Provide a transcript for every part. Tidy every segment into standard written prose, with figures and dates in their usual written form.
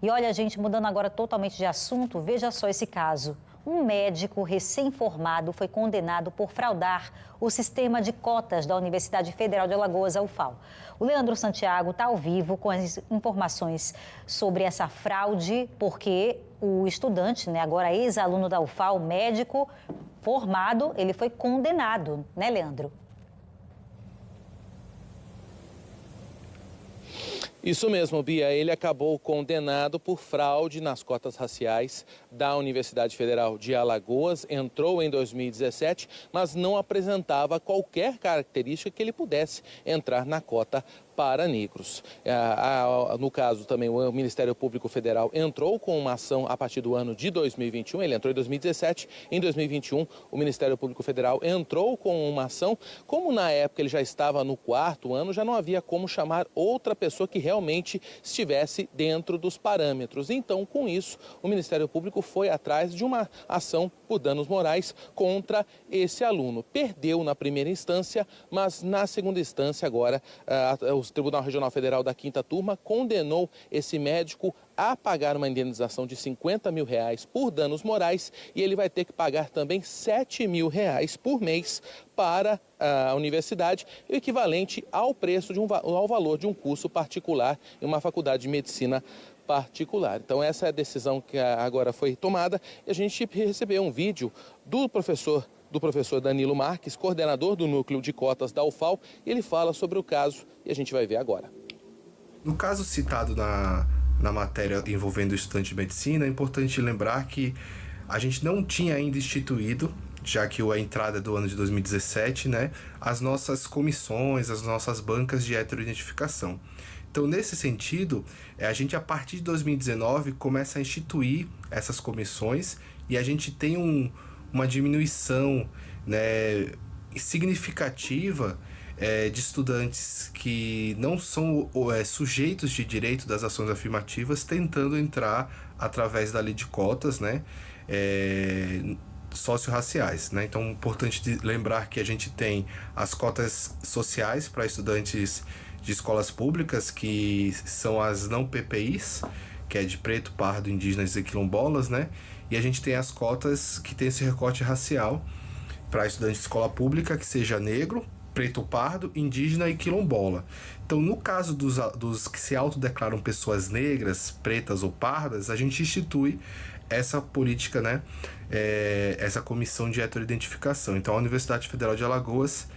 E olha, gente, mudando agora totalmente de assunto, veja só esse caso. Um médico recém-formado foi condenado por fraudar o sistema de cotas da Universidade Federal de Alagoas, a UFAL. O Leandro Santiago está ao vivo com as informações sobre essa fraude, porque o estudante, agora ex-aluno da UFAL, médico formado, ele foi condenado, né, Leandro? Isso mesmo, Bia. Ele acabou condenado por fraude nas cotas raciais da Universidade Federal de Alagoas. Entrou em 2017, mas não apresentava qualquer característica que ele pudesse entrar na cota para negros. No caso, também, o Ministério Público Federal entrou com uma ação a partir do ano de 2021. Ele entrou em 2017. Em 2021, o Ministério Público Federal entrou com uma ação. Como na época ele já estava no 4º ano, já não havia como chamar outra pessoa que realmente estivesse dentro dos parâmetros. Então, com isso, o Ministério Público foi atrás de uma ação por danos morais contra esse aluno. Perdeu na primeira instância, mas na segunda instância agora, o Tribunal Regional Federal da 5ª Turma condenou esse médico a pagar uma indenização de R$50 mil por danos morais e ele vai ter que pagar também R$7 mil por mês para a universidade, o equivalente ao preço ao valor de um curso particular em uma faculdade de medicina particular. Então essa é a decisão que agora foi tomada e a gente recebeu um vídeo do professor Danilo Marques, coordenador do núcleo de cotas da UFAL, e ele fala sobre o caso e a gente vai ver agora. No caso citado na matéria envolvendo o estudante de medicina, é importante lembrar que a gente não tinha ainda instituído, já que a entrada do ano de 2017, as nossas comissões, as nossas bancas de heteroidentificação. Então, nesse sentido, a gente, a partir de 2019, começa a instituir essas comissões e a gente tem uma diminuição significativa de estudantes que não são sujeitos de direito das ações afirmativas tentando entrar através da lei de cotas socio-raciais. Então, é importante lembrar que a gente tem as cotas sociais para estudantes de escolas públicas, que são as não PPIs, que é de preto, pardo, indígenas e quilombolas, e a gente tem as cotas que tem esse recorte racial para estudante de escola pública, que seja negro, preto, pardo, indígena e quilombola. Então, no caso dos que se autodeclaram pessoas negras, pretas ou pardas, a gente institui essa política, essa comissão de heteroidentificação. Então, a Universidade Federal de Alagoas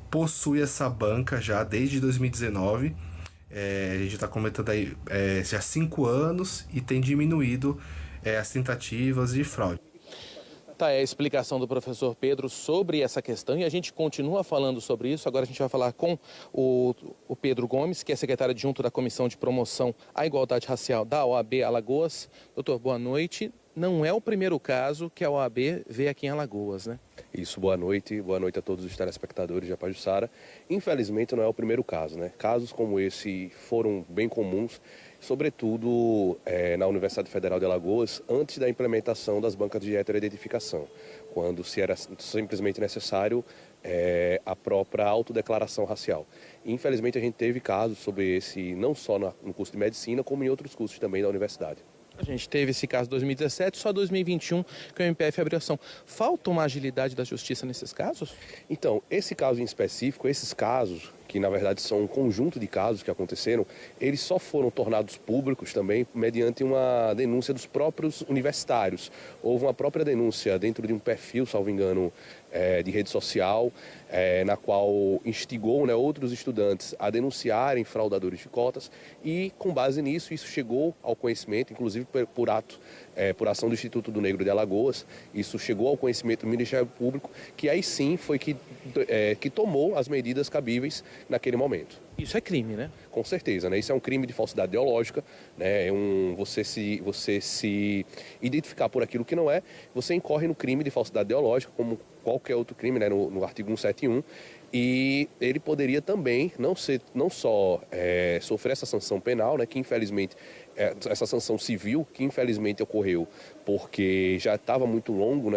possui essa banca já desde 2019. A gente está comentando aí já 5 anos e tem diminuído as tentativas de fraude. Tá, é a explicação do professor Pedro sobre essa questão e a gente continua falando sobre isso. Agora a gente vai falar com o Pedro Gomes, que é secretário adjunto da Comissão de Promoção à Igualdade Racial da OAB Alagoas. Doutor, boa noite. Não é o primeiro caso que a OAB vê aqui em Alagoas, né? Isso, boa noite a todos os telespectadores de Pajuçara. Infelizmente não é o primeiro caso, Casos como esse foram bem comuns, sobretudo na Universidade Federal de Alagoas, antes da implementação das bancas de heteroidentificação, quando se era simplesmente necessário a própria autodeclaração racial. Infelizmente a gente teve casos sobre esse, não só no curso de medicina, como em outros cursos também da universidade. A gente teve esse caso em 2017, só 2021 que o MPF abriu ação. Falta uma agilidade da justiça nesses casos? Então, esse caso em específico, esses casos, que na verdade são um conjunto de casos que aconteceram, eles só foram tornados públicos também mediante uma denúncia dos próprios universitários. Houve uma própria denúncia dentro de um perfil, salvo engano, de rede social, na qual instigou outros estudantes a denunciarem fraudadores de cotas e, com base nisso, isso chegou ao conhecimento, inclusive por ação do Instituto do Negro de Alagoas, isso chegou ao conhecimento do Ministério Público, que aí sim foi que tomou as medidas cabíveis naquele momento. Isso é crime, né? Com certeza, Isso é um crime de falsidade ideológica, você se identificar por aquilo que não é, você incorre no crime de falsidade ideológica, como qualquer outro crime, no artigo 171, e ele poderia também não só sofrer essa sanção penal, que infelizmente, essa sanção civil, que infelizmente ocorreu porque já estava muito longo,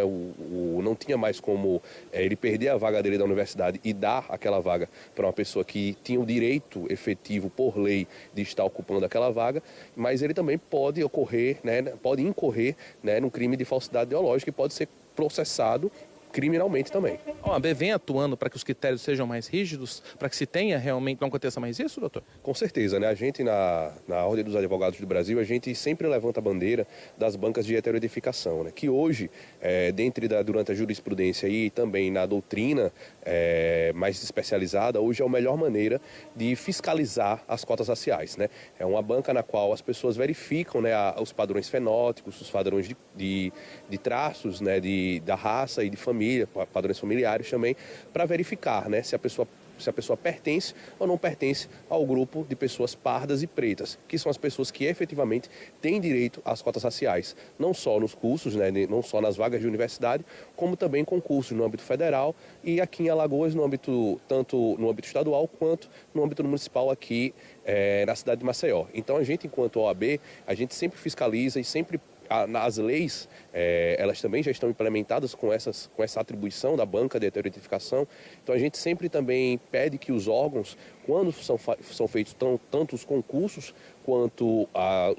não tinha mais como ele perder a vaga dele da universidade e dar aquela vaga para uma pessoa que tinha o direito direito efetivo por lei de estar ocupando aquela vaga, mas ele também pode incorrer, né, num crime de falsidade ideológica e pode ser processado criminalmente também. A OAB vem atuando para que os critérios sejam mais rígidos, para que se tenha realmente, não aconteça mais isso, doutor? Com certeza, né? A gente, na Ordem dos Advogados do Brasil, a gente sempre levanta a bandeira das bancas de heteroedificação, né? Que hoje, durante a jurisprudência e também na doutrina mais especializada, hoje é a melhor maneira de fiscalizar as cotas raciais, né? É uma banca na qual as pessoas verificam, né, os padrões fenótipos, os padrões de traços, né, da raça e de família, padrões familiares também, para verificar, né, se a pessoa pertence ou não pertence ao grupo de pessoas pardas e pretas, que são as pessoas que efetivamente têm direito às cotas raciais, não só nos cursos, né, não só nas vagas de universidade, como também em concursos no âmbito federal e aqui em Alagoas, tanto no âmbito estadual quanto no âmbito municipal aqui na cidade de Maceió. Então a gente, enquanto OAB, a gente sempre fiscaliza e sempre as leis, elas também já estão implementadas com essa atribuição da banca de heteroetificação. Então a gente sempre também pede que os órgãos, quando são feitos tanto os concursos quanto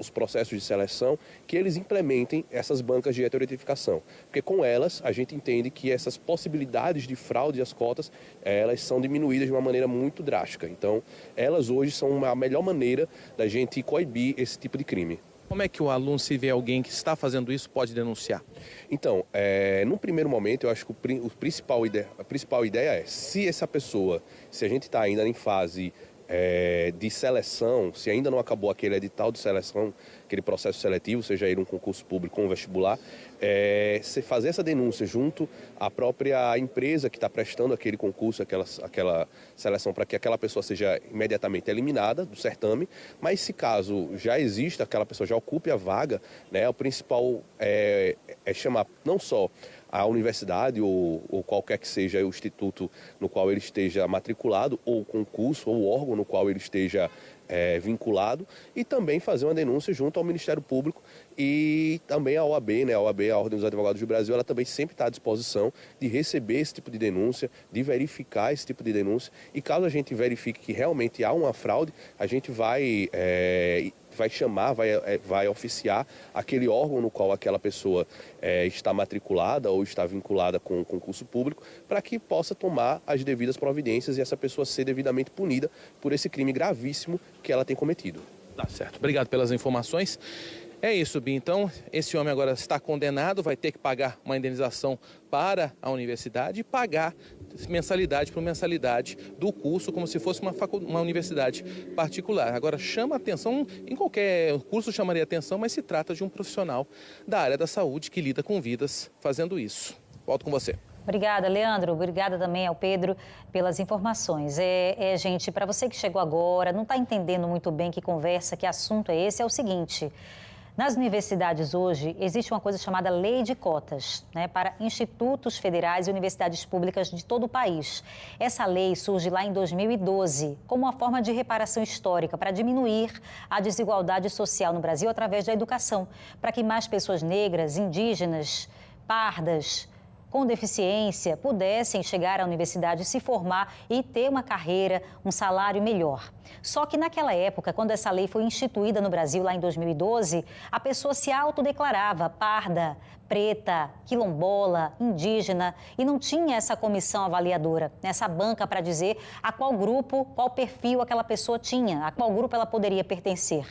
os processos de seleção, que eles implementem essas bancas de heteroetificação. Porque com elas a gente entende que essas possibilidades de fraude às cotas, elas são diminuídas de uma maneira muito drástica. Então elas hoje são a melhor maneira da gente coibir esse tipo de crime. Como é que o aluno, se vê alguém que está fazendo isso, pode denunciar? Então, num primeiro momento, eu acho que a principal ideia é, se a gente está ainda em fase de seleção, se ainda não acabou aquele edital de seleção, aquele processo seletivo, seja ele um concurso público ou um vestibular, se fazer essa denúncia junto à própria empresa que está prestando aquele concurso, aquela seleção, para que aquela pessoa seja imediatamente eliminada do certame, mas se caso já exista, aquela pessoa já ocupe a vaga, né, o principal é chamar não só a universidade ou qualquer que seja o instituto no qual ele esteja matriculado, ou o concurso, ou o órgão no qual ele esteja vinculado, e também fazer uma denúncia junto ao Ministério Público e também à OAB, né? A OAB, a Ordem dos Advogados do Brasil, ela também sempre está à disposição de receber esse tipo de denúncia, de verificar esse tipo de denúncia, e caso a gente verifique que realmente há uma fraude, a gente vai chamar, vai oficiar aquele órgão no qual aquela pessoa está matriculada ou está vinculada com o concurso público, para que possa tomar as devidas providências e essa pessoa ser devidamente punida por esse crime gravíssimo que ela tem cometido. Tá certo. Obrigado pelas informações. É isso, Bi. Então, esse homem agora está condenado, vai ter que pagar uma indenização para a universidade e pagar mensalidade por mensalidade do curso, como se fosse uma universidade particular. Agora, chama atenção, em qualquer curso chamaria atenção, mas se trata de um profissional da área da saúde que lida com vidas fazendo isso. Volto com você. Obrigada, Leandro. Obrigada também ao Pedro pelas informações. Gente, para você que chegou agora, não está entendendo muito bem que conversa, que assunto é esse, é o seguinte: nas universidades hoje existe uma coisa chamada Lei de Cotas, né, para institutos federais e universidades públicas de todo o país. Essa lei surge lá em 2012 como uma forma de reparação histórica para diminuir a desigualdade social no Brasil através da educação, para que mais pessoas negras, indígenas, pardas, com deficiência, pudessem chegar à universidade, se formar e ter uma carreira, um salário melhor. Só que naquela época, quando essa lei foi instituída no Brasil, lá em 2012, a pessoa se autodeclarava parda, preta, quilombola, indígena, e não tinha essa comissão avaliadora, essa banca para dizer a qual grupo, qual perfil aquela pessoa tinha, a qual grupo ela poderia pertencer.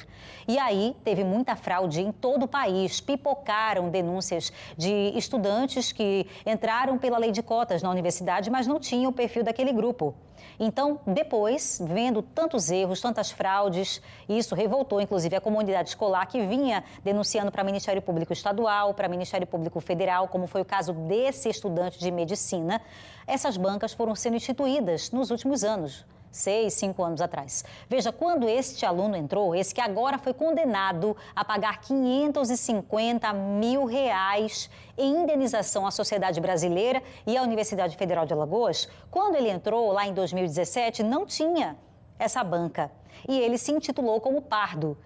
E aí teve muita fraude em todo o país, pipocaram denúncias de estudantes que entraram pela lei de cotas na universidade, mas não tinham o perfil daquele grupo. Então, depois, vendo tantos erros, tantas fraudes, isso revoltou, inclusive, a comunidade escolar que vinha denunciando para o Ministério Público Estadual, para o Ministério Público Federal, como foi o caso desse estudante de medicina. Essas bancas foram sendo instituídas nos últimos anos. 6, 5 anos atrás. Veja, quando este aluno entrou, esse que agora foi condenado a pagar R$550 mil em indenização à sociedade brasileira e à Universidade Federal de Alagoas, quando ele entrou lá em 2017, não tinha essa banca. E ele se intitulou como pardo.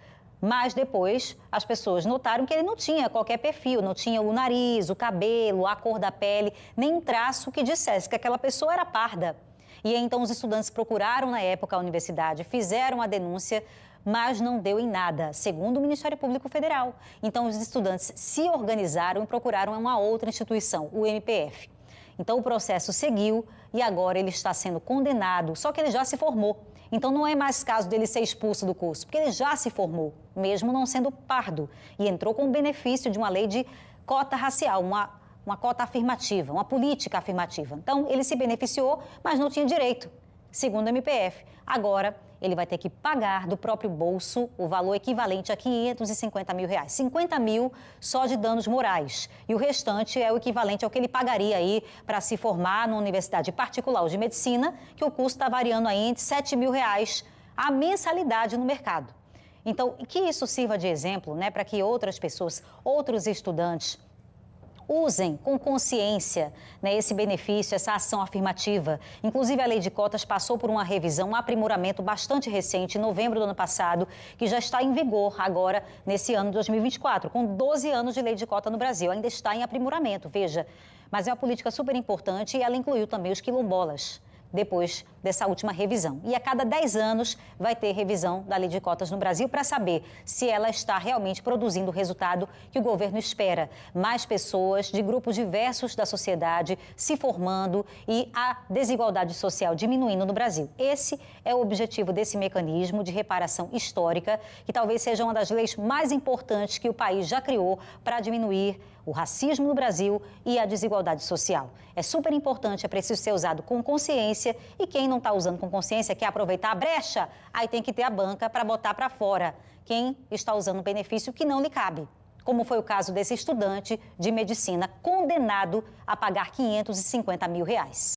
Mas depois as pessoas notaram que ele não tinha qualquer perfil, não tinha o nariz, o cabelo, a cor da pele, nem um traço que dissesse que aquela pessoa era parda. E então os estudantes procuraram na época a universidade, fizeram a denúncia, mas não deu em nada, segundo o Ministério Público Federal. Então os estudantes se organizaram e procuraram uma outra instituição, o MPF. Então o processo seguiu e agora ele está sendo condenado, só que ele já se formou. Então não é mais caso dele ser expulso do curso, porque ele já se formou, mesmo não sendo pardo, e entrou com o benefício de uma lei de cota racial, uma cota afirmativa, uma política afirmativa. Então ele se beneficiou, mas não tinha direito, segundo o MPF. Agora ele vai ter que pagar do próprio bolso o valor equivalente a R$550 mil. 50 mil só de danos morais. E o restante é o equivalente ao que ele pagaria aí para se formar numa universidade particular ou de medicina, que o custo está variando aí entre R$7 mil a mensalidade no mercado. Então, que isso sirva de exemplo, né, para que outras pessoas, outros estudantes, usem com consciência, né, esse benefício, essa ação afirmativa. Inclusive, a lei de cotas passou por uma revisão, um aprimoramento bastante recente, em novembro do ano passado, que já está em vigor agora, nesse ano de 2024, com 12 anos de lei de cota no Brasil. Ainda está em aprimoramento, veja. Mas é uma política super importante e ela incluiu também os quilombolas, depois dessa última revisão. E a cada 10 anos vai ter revisão da lei de cotas no Brasil para saber se ela está realmente produzindo o resultado que o governo espera. Mais pessoas de grupos diversos da sociedade se formando e a desigualdade social diminuindo no Brasil. Esse é o objetivo desse mecanismo de reparação histórica, que talvez seja uma das leis mais importantes que o país já criou para diminuir o racismo no Brasil e a desigualdade social. É super importante, é preciso ser usado com consciência e quem não está usando com consciência quer aproveitar a brecha, aí tem que ter a banca para botar para fora quem está usando um benefício que não lhe cabe. Como foi o caso desse estudante de medicina condenado a pagar R$550 mil.